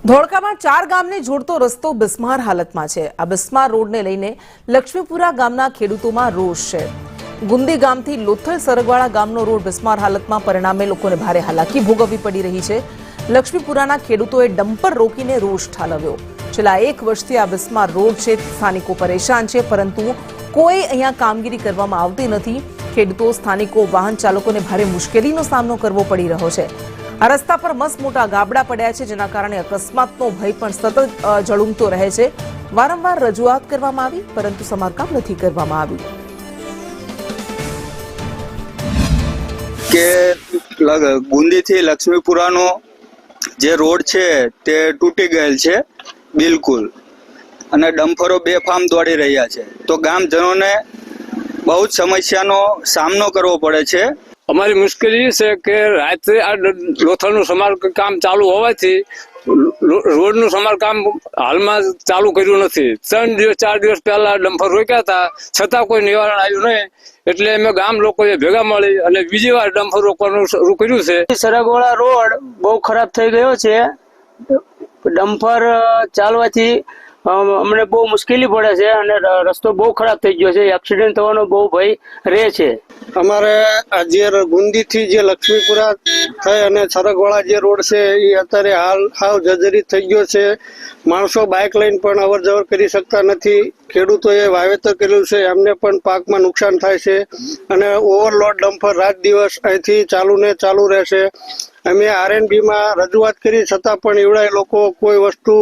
ધોળકામાં 4 ગામને જોડતો રસ્તો બિસ્માર હાલતમાં છે। આ બિસ્માર રોડને લઈને લક્ષ્મીપુરા ગામના ખેડૂતોમાં રોષ છે। ગુંદી ગામથી લોથલ સરગવાળા ગામનો રોડ બિસ્માર હાલતમાં પરિણામે લોકોને ભારે હાલાકી ભોગવવી પડી રહી છે। લક્ષ્મીપુરાના ખેડૂતોએ ડમ્પર રોકીને રોષ ઠાલવ્યો। છેલ્લા 1 વર્ષથી આ બિસ્માર રોડ છે, સ્થાનિકો પરેશાન છે, પરંતુ કોઈ અહીંયા કામગીરી કરવામાં આવતી નથી। ખેડૂતો, સ્થાનિકો, વાહન ચાલકોને ભારે મુશ્કેલીનો સામનો કરવો પડી રહ્યો છે। આ રસ્તા પર મસ્ત મોટા ગાબડા પડ્યા છે, જેના કારણે અકસ્માતનો ભય પણ સતત ઝળુમતો રહે છે। વારંવાર રજૂઆત કરવામાં આવી, પરંતુ સમારકામ નથી કરવામાં આવ્યું। કે ગુંદીથી લક્ષ્મીપુરાનો જે રોડ છે તે તૂટી ગયેલ છે બિલકુલ, અને ડમ્પરો બેફામ દોડી રહ્યા છે, તો ગામજનોને બહુ જ સમસ્યાનો સામનો કરવો પડે છે। અમારી મુશ્કેલી એ છે કે રાત્રે આ લોથલનું સમારકામ ચાલુ હોવાથી રોડનું સમારકામ હાલમાં ચાલુ કર્યું નથી। 3 દિવસ 4 દિવસ પહેલા ડમ્પર રોક્યા હતા, છતાં કોઈ નિવારણ આવ્યું નહીં, એટલે અમે ગામ લોકોએ ભેગા મળી અને બીજી વાર ડમ્પર રોકવાનું શરૂ કર્યું છે। સરગવાળા રોડ બહુ ખરાબ થઈ ગયો છે। ડમ્પર ચાલવાથી અમને બહુ મુશ્કેલી પડે છે અને રસ્તો બહુ ખરાબ થઈ ગયો છે। એક્સિડન્ટ થવાનો બહુ ભય રહે છે। અમારે આજે ગુંદીથી જે લક્ષ્મીપુરા થઈ અને સરગવાળા જે રોડ છે એ અત્યારે હાવ જર્જરિત થઈ ગયો છે। માણસો બાઇક લઈને પણ અવર જવર કરી શકતા નથી। ખેડૂતોએ વાવેતર કર્યું છે, એમને પણ પાકમાં નુકસાન થાય છે અને ઓવરલોડ ડમ્પર રાત દિવસ અહીંથી ચાલુ રહેશે। અમે RNB માં રજૂઆત કરી, છતાં પણ એવડા લોકો કોઈ વસ્તુ